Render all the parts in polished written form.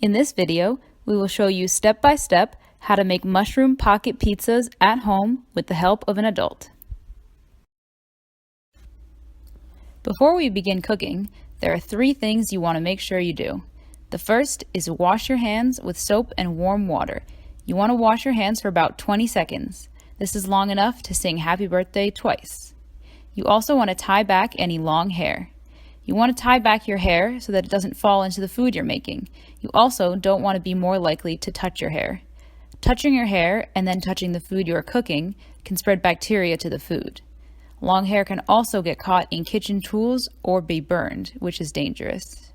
In this video, we will show you step by step how to make mushroom pocket pizzas at home with the help of an adult. Before we begin cooking, there are 3 things you want to make sure you do. The first is wash your hands with soap and warm water. You want to wash your hands for about 20 seconds. This is long enough to sing happy birthday twice. You also want to tie back any long hair. You want to tie back your hair so that it doesn't fall into the food you're making. You also don't want to be more likely to touch your hair. Touching your hair and then touching the food you are cooking can spread bacteria to the food. Long hair can also get caught in kitchen tools or be burned, which is dangerous.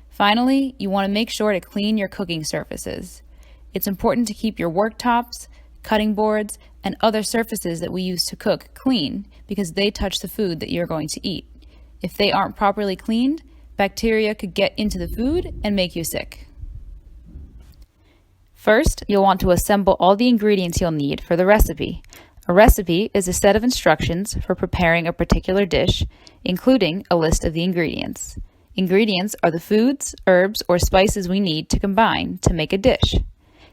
Finally, you want to make sure to clean your cooking surfaces. It's important to keep your worktops, cutting boards, and other surfaces that we use to cook clean because they touch the food that you're going to eat. If they aren't properly cleaned, bacteria could get into the food and make you sick. First, you'll want to assemble all the ingredients you'll need for the recipe. A recipe is a set of instructions for preparing a particular dish, including a list of the ingredients. Ingredients are the foods, herbs, or spices we need to combine to make a dish.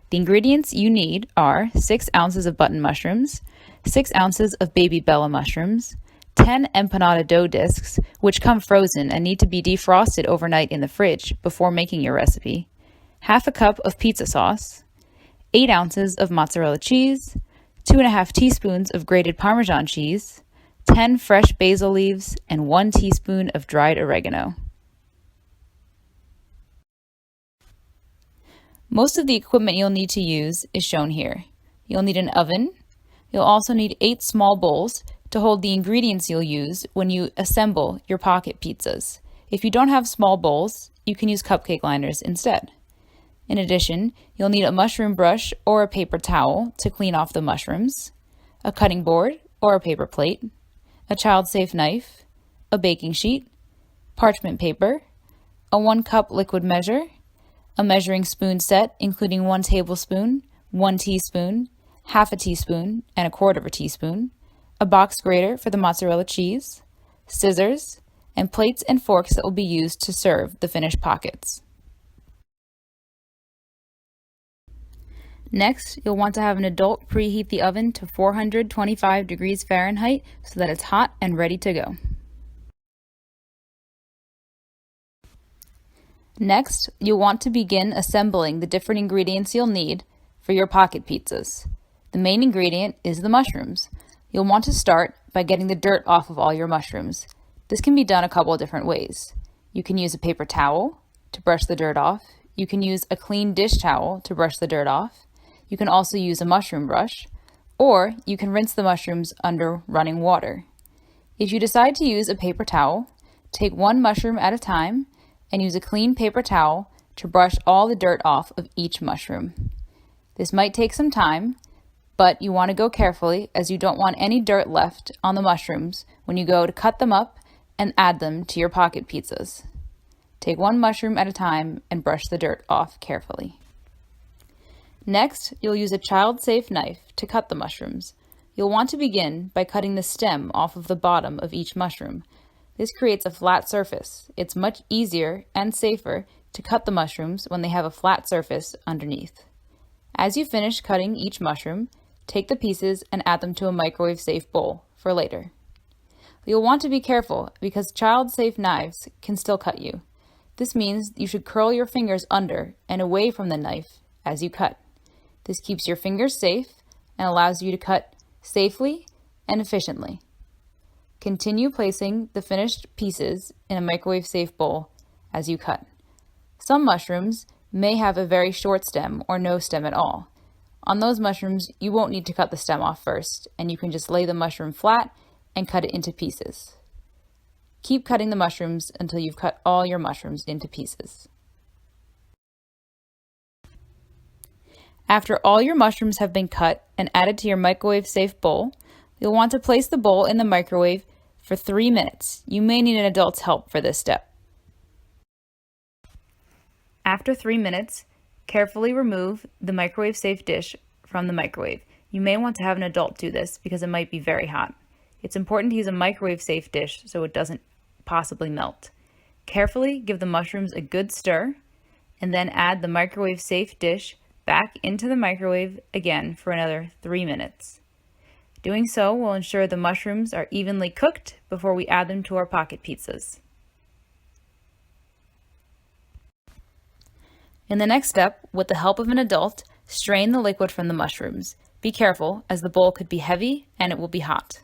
The ingredients you need are 6 ounces of button mushrooms, 6 ounces of baby Bella mushrooms, 10 empanada dough discs, which come frozen and need to be defrosted overnight in the fridge before making your recipe, half a cup of pizza sauce, 8 ounces of mozzarella cheese, 2.5 teaspoons of grated Parmesan cheese, 10 fresh basil leaves, and 1 teaspoon of dried oregano. Most of the equipment you'll need to use is shown here. You'll need an oven. You'll also need 8 small bowls to hold the ingredients you'll use when you assemble your pocket pizzas. If you don't have small bowls, you can use cupcake liners instead. In addition, you'll need a mushroom brush or a paper towel to clean off the mushrooms, a cutting board or a paper plate, a child-safe knife, a baking sheet, parchment paper, a 1-cup liquid measure, a measuring spoon set including 1 tablespoon, 1 teaspoon, half a teaspoon, and 1/4 teaspoon, a box grater for the mozzarella cheese, scissors, and plates and forks that will be used to serve the finished pockets. Next, you'll want to have an adult preheat the oven to 425 degrees Fahrenheit so that it's hot and ready to go. Next, you'll want to begin assembling the different ingredients you'll need for your pocket pizzas. The main ingredient is the mushrooms. You'll want to start by getting the dirt off of all your mushrooms. This can be done a couple of different ways. You can use a paper towel to brush the dirt off. You can use a clean dish towel to brush the dirt off. You can also use a mushroom brush, or you can rinse the mushrooms under running water. If you decide to use a paper towel, take 1 mushroom at a time and use a clean paper towel to brush all the dirt off of each mushroom. This might take some time, but you want to go carefully as you don't want any dirt left on the mushrooms when you go to cut them up and add them to your pocket pizzas. Take 1 mushroom at a time and brush the dirt off carefully. Next, you'll use a child-safe knife to cut the mushrooms. You'll want to begin by cutting the stem off of the bottom of each mushroom. This creates a flat surface. It's much easier and safer to cut the mushrooms when they have a flat surface underneath. As you finish cutting each mushroom, take the pieces and add them to a microwave-safe bowl for later. You'll want to be careful because child-safe knives can still cut you. This means you should curl your fingers under and away from the knife as you cut. This keeps your fingers safe and allows you to cut safely and efficiently. Continue placing the finished pieces in a microwave-safe bowl as you cut. Some mushrooms may have a very short stem or no stem at all. On those mushrooms, you won't need to cut the stem off first, and you can just lay the mushroom flat and cut it into pieces. Keep cutting the mushrooms until you've cut all your mushrooms into pieces. After all your mushrooms have been cut and added to your microwave-safe bowl, you'll want to place the bowl in the microwave for 3 minutes. You may need an adult's help for this step. After 3 minutes, carefully remove the microwave-safe dish from the microwave. You may want to have an adult do this because it might be very hot. It's important to use a microwave-safe dish so it doesn't possibly melt. Carefully give the mushrooms a good stir and then add the microwave-safe dish back into the microwave again for another 3 minutes. Doing so will ensure the mushrooms are evenly cooked before we add them to our pocket pizzas. In the next step, with the help of an adult, strain the liquid from the mushrooms. Be careful, as the bowl could be heavy and it will be hot.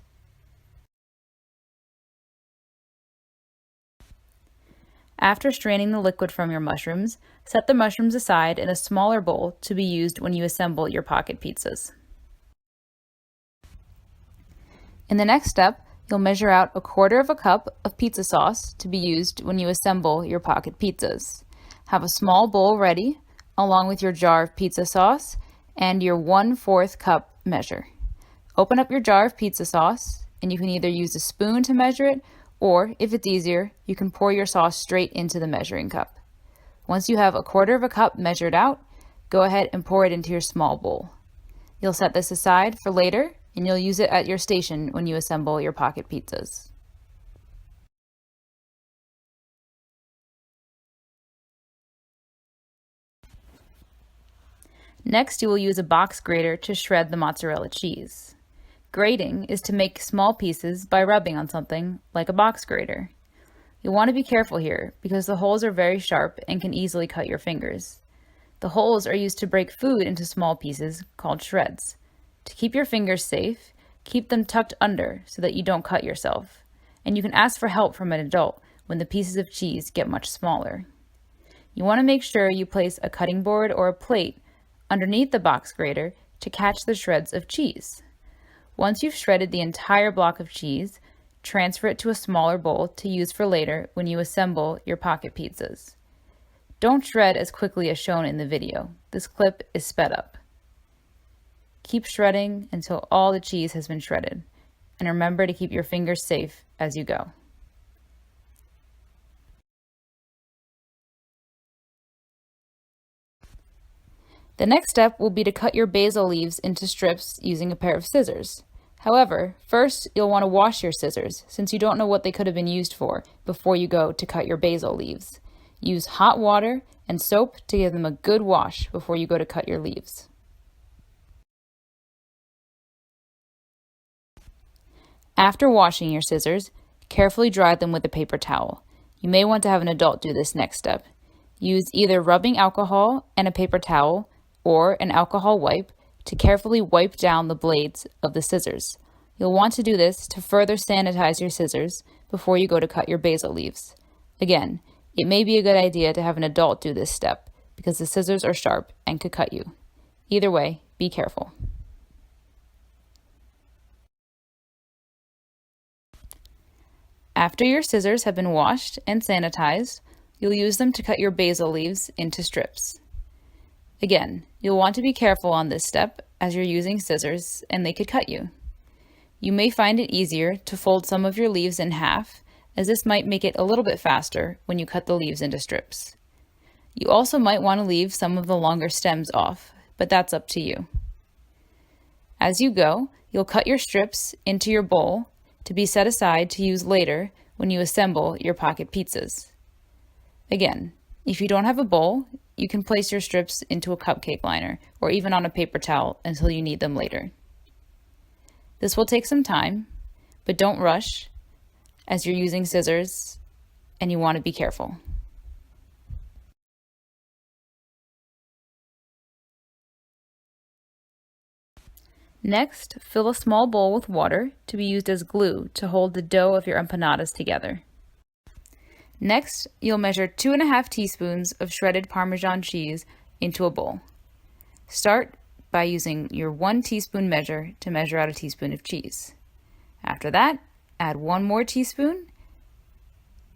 After straining the liquid from your mushrooms, set the mushrooms aside in a smaller bowl to be used when you assemble your pocket pizzas. In the next step, you'll measure out 1/4 cup of pizza sauce to be used when you assemble your pocket pizzas. Have a small bowl ready, along with your jar of pizza sauce and your 1/4 cup measure. Open up your jar of pizza sauce, and you can either use a spoon to measure it, or if it's easier, you can pour your sauce straight into the measuring cup. Once you have 1/4 cup measured out, go ahead and pour it into your small bowl. You'll set this aside for later, and you'll use it at your station when you assemble your pocket pizzas. Next, you will use a box grater to shred the mozzarella cheese. Grating is to make small pieces by rubbing on something like a box grater. You'll want to be careful here because the holes are very sharp and can easily cut your fingers. The holes are used to break food into small pieces called shreds. To keep your fingers safe, keep them tucked under so that you don't cut yourself. And you can ask for help from an adult when the pieces of cheese get much smaller. You want to make sure you place a cutting board or a plate underneath the box grater to catch the shreds of cheese. Once you've shredded the entire block of cheese, transfer it to a smaller bowl to use for later when you assemble your pocket pizzas. Don't shred as quickly as shown in the video. This clip is sped up. Keep shredding until all the cheese has been shredded, and remember to keep your fingers safe as you go. The next step will be to cut your basil leaves into strips using a pair of scissors. However, first you'll want to wash your scissors since you don't know what they could have been used for before you go to cut your basil leaves. Use hot water and soap to give them a good wash before you go to cut your leaves. After washing your scissors, carefully dry them with a paper towel. You may want to have an adult do this next step. Use either rubbing alcohol and a paper towel or an alcohol wipe to carefully wipe down the blades of the scissors. You'll want to do this to further sanitize your scissors before you go to cut your basil leaves. Again, it may be a good idea to have an adult do this step because the scissors are sharp and could cut you. Either way, be careful. After your scissors have been washed and sanitized, you'll use them to cut your basil leaves into strips. Again, you'll want to be careful on this step as you're using scissors and they could cut you. You may find it easier to fold some of your leaves in half, as this might make it a little bit faster when you cut the leaves into strips. You also might want to leave some of the longer stems off, but that's up to you. As you go, you'll cut your strips into your bowl to be set aside to use later when you assemble your pocket pizzas. Again, if you don't have a bowl, you can place your strips into a cupcake liner or even on a paper towel until you need them later. This will take some time, but don't rush as you're using scissors and you want to be careful. Next, fill a small bowl with water to be used as glue to hold the dough of your empanadas together. Next, you'll measure 2½ teaspoons of shredded Parmesan cheese into a bowl. Start by using your 1 teaspoon measure to measure out a teaspoon of cheese. After that, add 1 more teaspoon,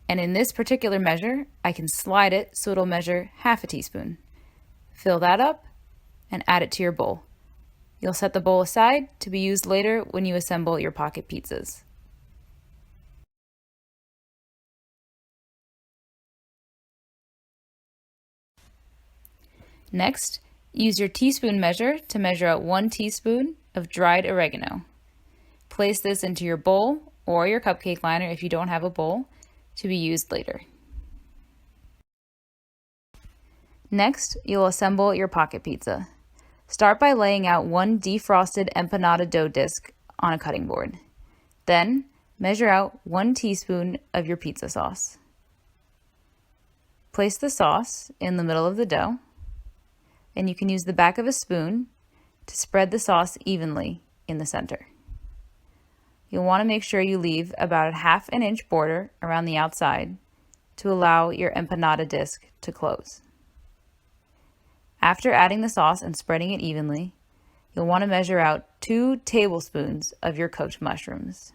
and in this particular measure, I can slide it so it'll measure ½ teaspoon. Fill that up and add it to your bowl. You'll set the bowl aside to be used later when you assemble your pocket pizzas. Next, use your teaspoon measure to measure out 1 teaspoon of dried oregano. Place this into your bowl or your cupcake liner if you don't have a bowl to be used later. Next, you'll assemble your pocket pizza. Start by laying out one defrosted empanada dough disc on a cutting board. Then, measure out 1 teaspoon of your pizza sauce. Place the sauce in the middle of the dough, and you can use the back of a spoon to spread the sauce evenly in the center. You'll want to make sure you leave about a 1/2 inch border around the outside to allow your empanada disc to close. After adding the sauce and spreading it evenly, you'll want to measure out 2 tablespoons of your cooked mushrooms.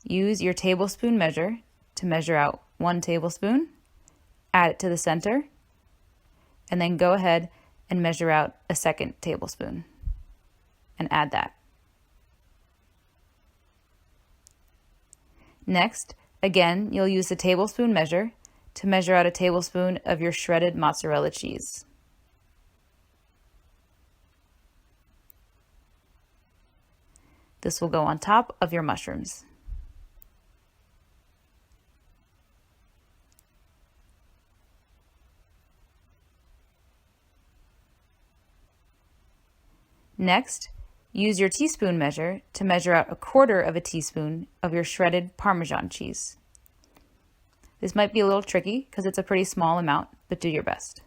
Use your tablespoon measure to measure out 1 tablespoon, add it to the center, and then go ahead and measure out a 2nd tablespoon and add that. Next, again, you'll use the tablespoon measure to measure out a tablespoon of your shredded mozzarella cheese. This will go on top of your mushrooms. Next, use your teaspoon measure to measure out 1/4 of a teaspoon of your shredded Parmesan cheese. This might be a little tricky because it's a pretty small amount, but do your best.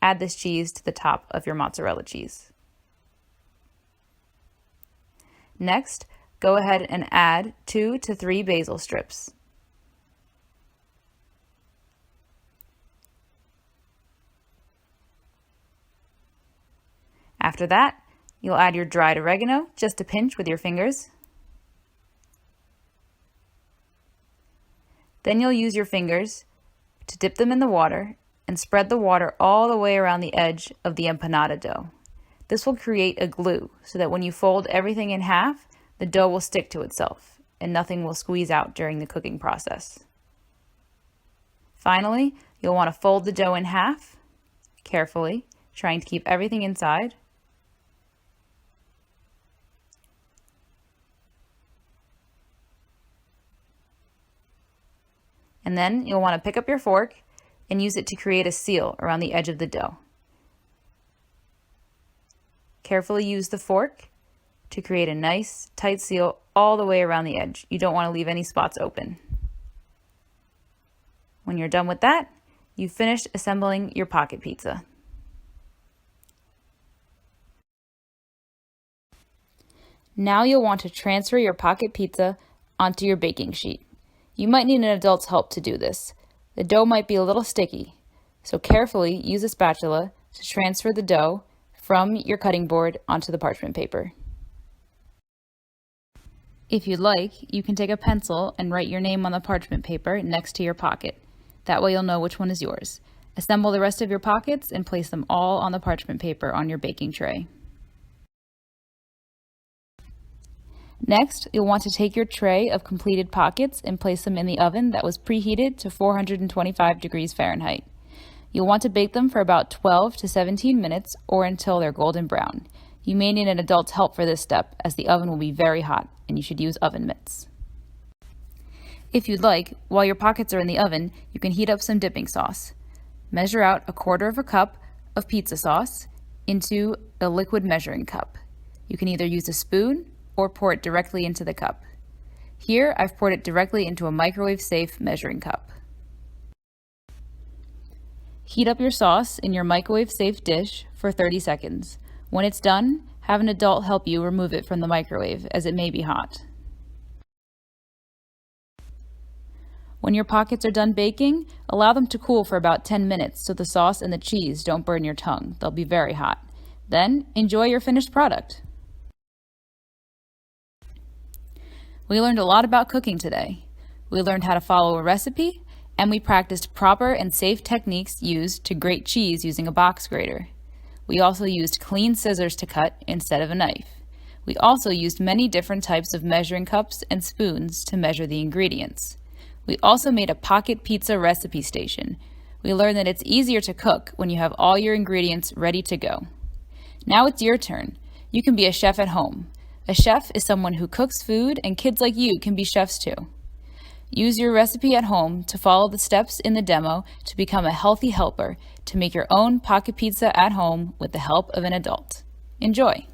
Add this cheese to the top of your mozzarella cheese. Next, go ahead and add 2 to 3 basil strips. After that, you'll add your dried oregano, just a pinch with your fingers. Then you'll use your fingers to dip them in the water and spread the water all the way around the edge of the empanada dough. This will create a glue so that when you fold everything in half, the dough will stick to itself and nothing will squeeze out during the cooking process. Finally, you'll want to fold the dough in half, carefully, trying to keep everything inside. And then you'll want to pick up your fork and use it to create a seal around the edge of the dough. Carefully use the fork to create a nice, tight seal all the way around the edge. You don't want to leave any spots open. When you're done with that, you've finished assembling your pocket pizza. Now you'll want to transfer your pocket pizza onto your baking sheet. You might need an adult's help to do this. The dough might be a little sticky, so carefully use a spatula to transfer the dough from your cutting board onto the parchment paper. If you'd like, you can take a pencil and write your name on the parchment paper next to your pocket. That way you'll know which one is yours. Assemble the rest of your pockets and place them all on the parchment paper on your baking tray. Next, you'll want to take your tray of completed pockets and place them in the oven that was preheated to 425 degrees Fahrenheit. You'll want to bake them for about 12 to 17 minutes or until they're golden brown. You may need an adult's help for this step as the oven will be very hot and you should use oven mitts. If you'd like, while your pockets are in the oven, you can heat up some dipping sauce. Measure out 1/4 cup of pizza sauce into a liquid measuring cup. You can either use a spoon or pour it directly into the cup. Here, I've poured it directly into a microwave-safe measuring cup. Heat up your sauce in your microwave-safe dish for 30 seconds. When it's done, have an adult help you remove it from the microwave as it may be hot. When your pockets are done baking, allow them to cool for about 10 minutes so the sauce and the cheese don't burn your tongue. They'll be very hot. Then, enjoy your finished product. We learned a lot about cooking today. We learned how to follow a recipe, and we practiced proper and safe techniques used to grate cheese using a box grater. We also used clean scissors to cut instead of a knife. We also used many different types of measuring cups and spoons to measure the ingredients. We also made a pocket pizza recipe station. We learned that it's easier to cook when you have all your ingredients ready to go. Now it's your turn. You can be a chef at home. A chef is someone who cooks food, and kids like you can be chefs too. Use your recipe at home to follow the steps in the demo to become a healthy helper to make your own pocket pizza at home with the help of an adult. Enjoy!